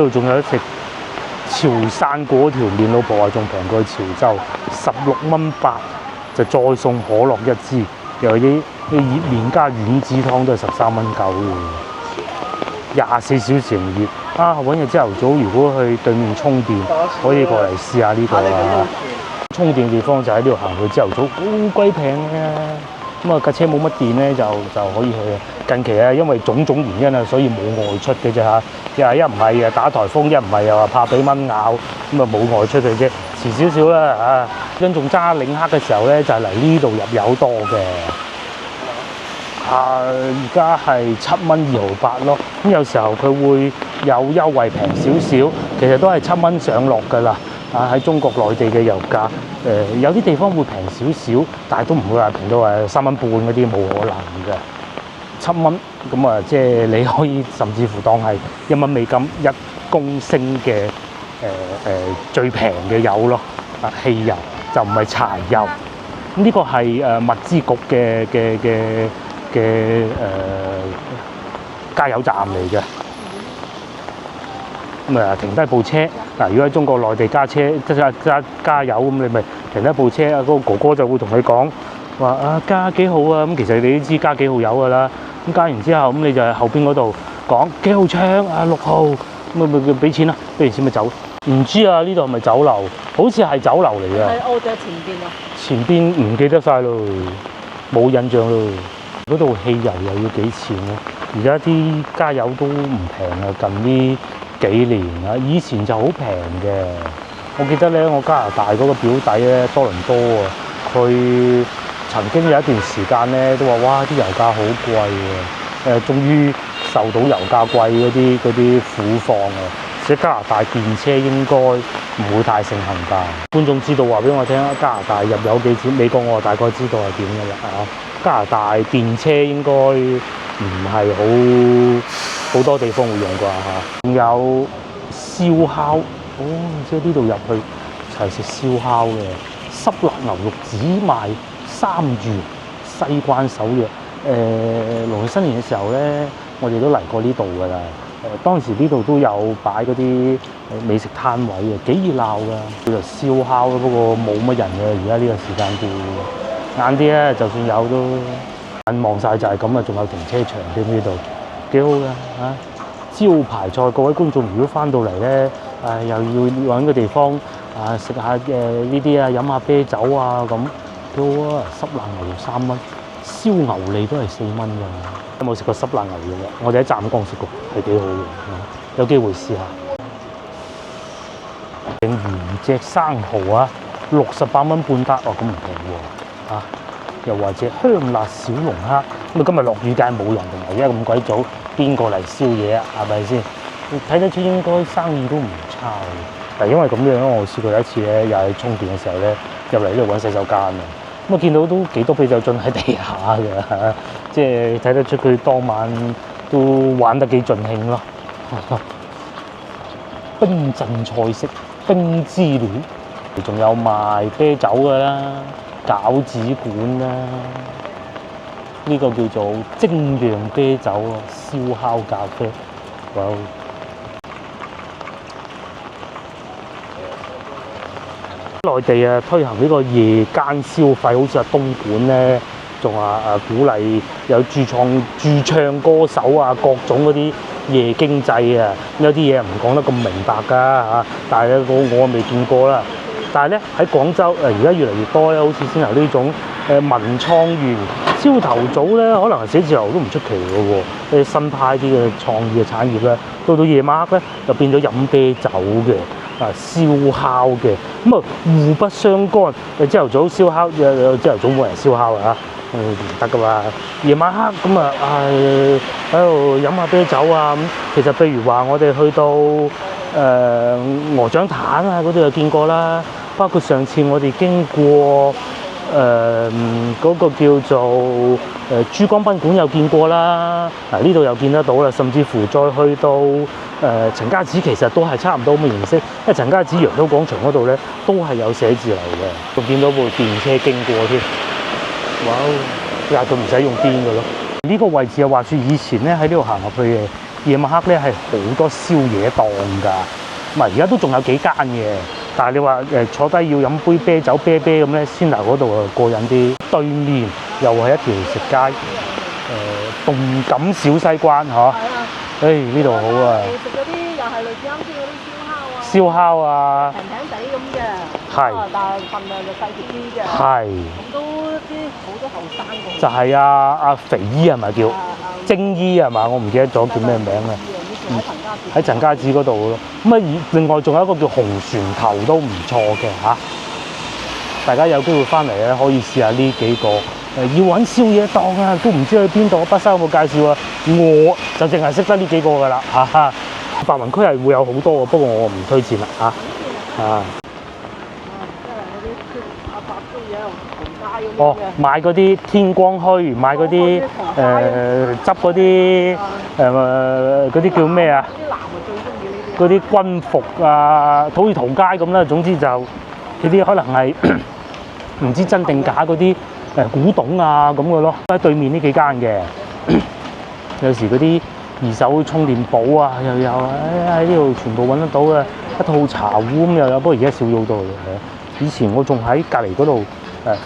呢度仲有得食潮汕嗰條麵，老婆話仲平過潮州，16蚊8就再送可樂1支，又有啲熱麵加丸子湯都係13蚊9嘅。24小時營業啊！揾日朝頭早如果去對面充電，可以過嚟試下呢個啊！充電地方就喺呢度行去，朝頭早好鬼平嘅。咁啊架車冇乜電咧，就可以去。近期啊，因為種種原因啊，所以冇外出嘅啫嚇。一唔係啊打颱風，一唔係又話怕俾蚊咬，咁啊冇外出嘅啫。遲少少啦嚇。因仲揸領克嘅時候咧，就係嚟呢度入油多嘅。而家係7蚊2毫8咯。咁有時候佢會有優惠平少少，其實都係7蚊上落㗎啦。喺中國內地嘅油價，有啲地方會平少少，但係都唔會話平到話3蚊半嗰啲，冇可能嘅。7蚊咁啊，即係你可以甚至乎當係1蚊美金1公升嘅最平嘅油咯。汽油就唔係柴油。咁呢個係物資局嘅加油站嚟嘅。咁啊，停低部車嗱。如果喺中國內地加油咁，你咪停低部車啊。嗰個哥哥就會同你講話啊，加幾號啊？咁其實你都知加幾號油㗎啦。咁加完之後，咁你就喺後邊嗰度講幾號槍啊？6號咁咪俾錢啦，俾完錢咪走。唔知啊，呢度係咪酒樓？好似係酒樓嚟㗎。喺澳洲前邊啊？前邊唔記得晒咯，冇印象咯。嗰度汽油又要幾錢咧？而家啲加油都唔平啊，近呢幾年啊，以前就好平嘅。我記得咧，我加拿大嗰個表弟咧，多倫多啊，佢曾經有一段時間咧都話：哇，啲油價好貴喎！終於受到油價貴嗰啲苦況啊！而且加拿大電車應該唔會太盛行㗎。觀眾知道話俾我聽，加拿大入油幾錢？美國我大概知道係點嘅啦。加拿大電車應該唔係好多地方會用啩嚇。仲有燒烤，即係呢度入去就係食燒烤嘅。濕辣牛肉只賣3元，西關首約。農曆新年嘅時候咧，我哋都嚟過呢度㗎啦。當時呢度都有擺嗰啲美食攤位嘅，幾熱鬧㗎。叫做燒烤，不過冇乜人嘅。而家呢個時間段晏啲咧，就算有都眼望晒就係咁啊！仲有停車場添呢度，幾好㗎嚇。招牌菜，各位觀眾如果翻到嚟咧，又要揾個地方食下呢啲啊，飲下啤酒啊咁，幾好啊！濕辣牛肉3蚊，燒牛脷都係4蚊㗎。有冇食過濕辣牛肉啊？我哋喺湛江食過，係幾好嘅，有機會試下。整原隻生蠔啊， 68蚊半打，哦咁唔平喎嚇。又或者香辣小龍蝦，咁啊今日落雨梗係冇人，同埋而家咁鬼早，邊個嚟燒嘢啊？係咪先？睇得出應該生意都唔差嘅。因為咁樣，我試過有一次咧，又係充電嘅時候咧，入嚟呢度揾洗手間啊，咁啊見到都幾多啤酒樽喺地下嘅，即係睇得出佢當晚都玩得幾盡興咯。冰鎮菜式冰之戀，仲有賣啤酒㗎啦。餃子館啦，呢個叫做精釀啤酒啊，燒烤咖啡，哇！內地啊推行呢個夜間消費，好似東莞咧，仲話鼓勵有駐唱歌手啊，各種嗰啲夜經濟啊，有啲嘢唔講得咁明白㗎嚇，但係我未見過啦。但係咧喺廣州而家越嚟越多咧，好似先有呢種文創園，朝頭早咧可能係寫字樓都唔出奇嘅喎，新派啲嘅創意嘅產業咧，到夜晚黑咧就變咗飲啤酒嘅，燒烤嘅，咁啊互不相干。朝頭早燒烤，朝頭早冇人燒烤啊，唔得噶嘛。夜晚黑咁啊喺度飲下啤酒啊咁。其實譬如話我哋去到鵝掌坦啊嗰度就見過啦，包括上次我哋經過嗰個叫做珠江賓館又見過啦，呢度又見得到啦，甚至乎再去到陳家祠其實都係差唔多咁嘅形式，因為陳家祠揚州廣場嗰度咧都係有寫字樓嘅，仲見到部電車經過添，哇！但係佢唔使用邊嘅咯。呢個位置啊，話説以前咧喺呢度行入去嘅。夜晚黑咧係好多宵夜檔㗎，唔係而家都仲有幾間嘅，但係你話坐低要飲杯啤酒啤咁咧，先嚟嗰度啊過癮啲。對面又係一條食街，動感小西關嚇，呢度好啊！食嗰啲又係類似啱先嗰啲燒烤啊，平平地咁嘅，係，但係份量就細啲嘅，係，咁都啲好多後生嘅，就係阿肥姨係咪叫？精衣係嘛？我唔記得咗叫咩名啦。喺陳家祠嗰度咯。咁啊，另外仲有一個叫紅船頭都唔錯嘅嚇。大家有機會翻嚟咧，可以試下呢幾個。要揾宵夜檔啊，都唔知去邊度。北生有冇介紹啊？我就淨係識得呢幾個㗎啦嚇。白雲區係會有好多嘅，不過我唔推薦啦嚇。哦，買嗰啲天光墟，買嗰啲執嗰啲嗰啲叫咩啊？啲男啊最中意呢啲。嗰啲軍服啊，土耳其街咁啦。總之就呢啲可能係唔知真定假嗰啲古董啊咁嘅咯。喺對面呢幾間嘅，有時嗰啲二手充電寶啊又有啊，喺呢度全部揾得到嘅。一套茶壺咁又有，不過而家少咗好多嘅。以前我仲喺隔離嗰度。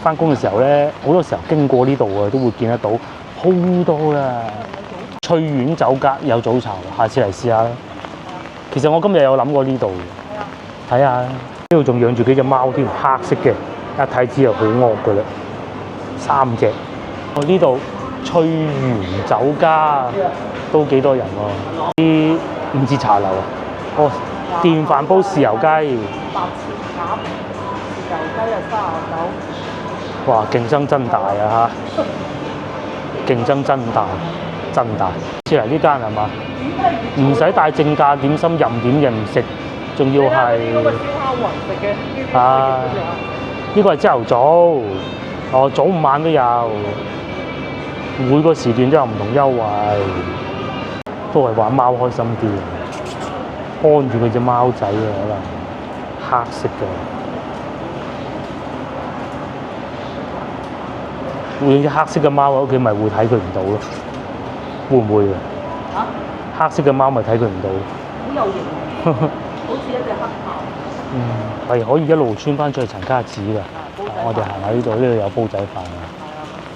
翻工嘅時候咧，好多時候經過呢度啊，都會見得到好多啦。翠苑酒家有早茶，下次嚟試下啦。其實我今日有諗過呢度，睇下呢度仲養住幾隻貓添，黑色嘅，一睇知又好惡㗎啦，3隻。呢度翠園酒家都幾多人喎，啲唔知茶樓啊。哦，電飯煲豉油雞，白切鴨，豉油雞啊39。哇！競爭真大啊嚇！競爭真大，真大。似嚟呢間係嘛？唔使帶正價點心，任點嘅唔食，仲要係燒烤雲食嘅。啊！呢個係朝頭早，早午晚都有，每個時段都有唔同優惠，都係玩貓開心啲，看住佢隻貓仔啊，可能黑色嘅。會有隻黑色嘅貓喺屋企，咪會睇佢唔到咯？會唔會啊？黑色嘅貓咪睇佢唔到。好有型喎！好似一隻黑豹。係可以一路穿翻出去陳家祠㗎。我哋行下呢度，呢度有煲仔飯啊。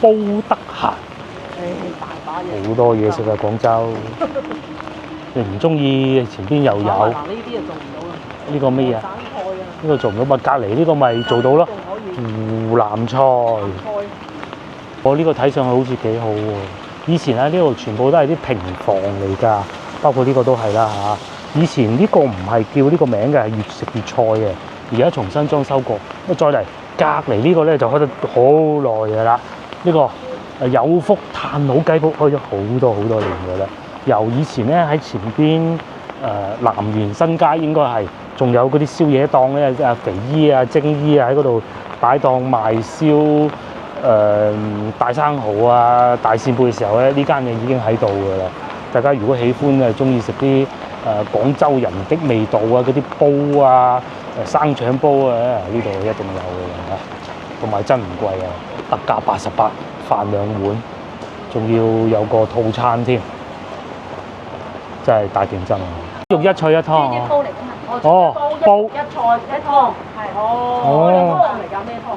煲得閒。大把嘢。好多嘢食啊！廣州。你唔中意前邊又有。嗱，呢啲就做唔到啦。呢個咩嘢？生菜啊！呢個做唔到，咪隔離呢個咪做到咯。湖南菜。我呢個睇上去好似幾好喎！以前喺呢度全部都係啲平房嚟㗎，包括呢個都係啦嚇。以前呢個唔係叫呢個名嘅，係越食越菜嘅。而家重新裝修過。咁再嚟隔離呢個咧就開得好耐㗎啦。呢個有福炭佬雞煲開咗好多年㗎啦。由以前咧喺前邊南園新街應該係，仲有嗰啲宵夜檔咧，肥姨啊、蒸姨啊喺嗰度擺檔賣燒大生蠔啊、大扇貝嘅時候咧，呢間嘢已經喺度㗎啦。大家如果喜歡中意食啲廣州人的味道啊，嗰啲煲啊、生腸煲啊，呢度一定有嘅嚇，同埋真唔貴啊，特價88飯2碗，仲要有個套餐添，真係大競爭啊！肉一菜一湯啲煲嚟㗎嘛，哦，煲一菜一湯，係哦，呢個湯嚟㗎咩湯？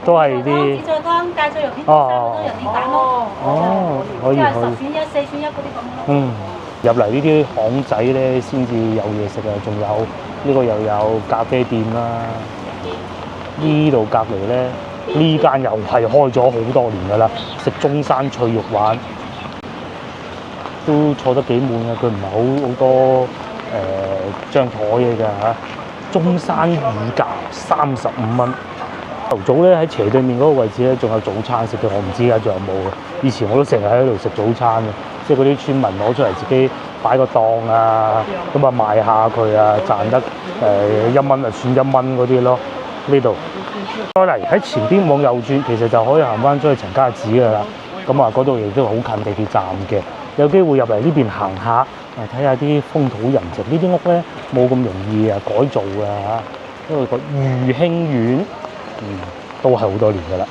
都係啲紫菜湯、芥菜肉片、三個都有啲蛋咯。哦，可以即係可以。 10選1、4選1嗰啲咁咯。嗯，入嚟呢啲巷仔咧，先至有嘢食啊！仲有呢個又有咖啡店啦。呢度隔離咧，呢間又係開咗好多年㗎啦，食中山脆肉丸都坐得幾滿嘅，佢唔係好多張台嘅咋嚇。中山乳鴿35蚊。頭早咧喺斜對面嗰個位置咧，仲有早餐食嘅，我唔知而家仲有冇嘅。以前我都成日喺度食早餐嘅，即係嗰啲村民攞出嚟自己擺個檔啊，咁啊賣下佢啊，賺得1蚊就算1蚊嗰啲咯。呢度再嚟喺前邊往右轉，其實就可以行翻出去陳家祠㗎啦。咁啊，嗰度亦都好近地鐵站嘅，有機會入嚟呢邊行下，睇下啲風土人情。呢啲屋咧冇咁容易改造㗎嚇，因為個裕興苑。都係好多年㗎啦。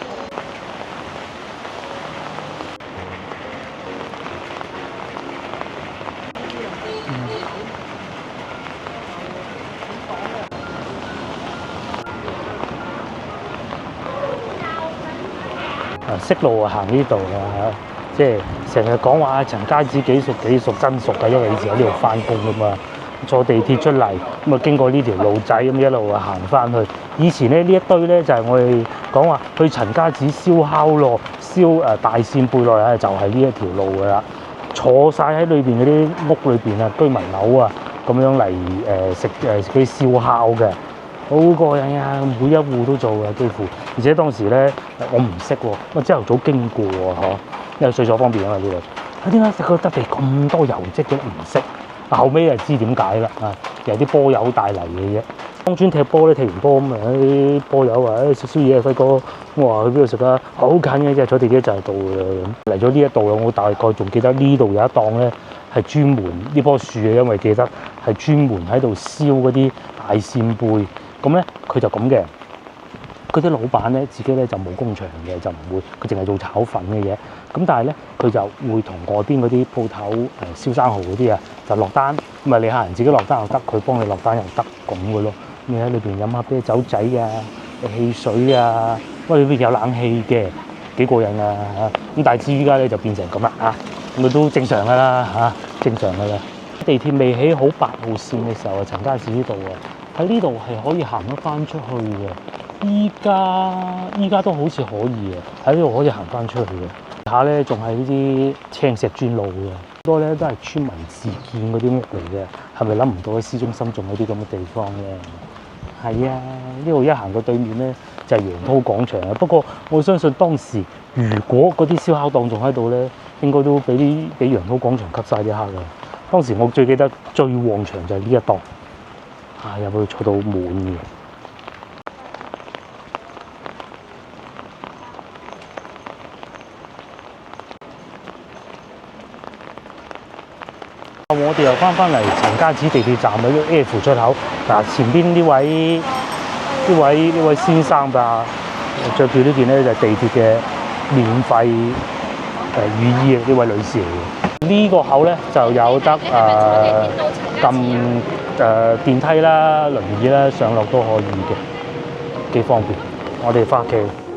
識路行呢度啦，即係成日講話陳家祠幾熟真熟㗎，因為以前喺呢度翻工㗎嘛。坐地鐵出嚟，咁啊經過呢條路仔咁一路行翻去。以前咧呢一堆咧就係我哋講話去陳家祠燒烤咯，燒大扇貝落嚟就係呢一條路㗎啦。坐晒喺裏邊嗰啲屋裏邊啊，居民樓啊，咁樣嚟食嗰啲燒烤嘅，好過癮啊！每一戶都做嘅幾乎，而且當時咧我唔識喎，我朝頭早經過喎，因為廁所方便啊嘛呢度。點解食個得地咁多油漬嘅唔識？後尾就知點解啦，有啲波友帶嚟嘅啫。當村踢波咧，踢完波咁啲波友話：食宵夜啊，輝哥。我話去邊度食啊？好近嘅啫，坐地鐵就係到㗎啦。咁嚟咗呢一度我大概仲記得呢度有一檔咧係專門呢棵樹嘅，因為記得係專門喺度燒嗰啲大扇貝。咁咧佢就咁嘅。嗰啲老闆咧自己咧就冇工場嘅，就唔會，佢淨係做炒粉嘅嘢。咁但係咧，佢就會同外邊嗰啲鋪頭燒生蠔嗰啲啊，就落單。咁啊，你客人自己落單又得，佢幫你落單又得咁嘅咯。你喺裏邊飲下啤酒仔啊、汽水啊，喂，裏邊有冷氣嘅，幾過癮啊嚇！咁但係至於依家咧就變成咁啦嚇，咁都正常㗎啦嚇，正常㗎啦。地鐵未起好8號線嘅時候啊，陳家祠呢度啊，喺呢度係可以行得翻出去嘅。依家都好似可以嘅，喺呢度可以行翻出去嘅。下咧仲係呢啲青石磚路嘅，好多咧都係村民自建嗰啲屋嚟嘅。係咪諗唔到喺市中心仲有啲咁嘅地方咧？係啊，呢度一行到對面咧就係楊濤廣場啊。不過我相信當時如果嗰啲燒烤檔仲喺度咧，應該都俾楊濤廣場吸晒啲客嘅。當時我最記得最旺場就係呢一檔，入去坐到滿嘅。我哋又翻嚟陳家祠地鐵站嘅 F 出口。嗱，前邊呢位先生吧，着住呢件咧就係地鐵嘅免費雨衣啊！呢位女士嚟嘅。呢個口咧就有得撳電梯啦、輪椅啦，上落都可以嘅，幾方便。我哋翻屋企。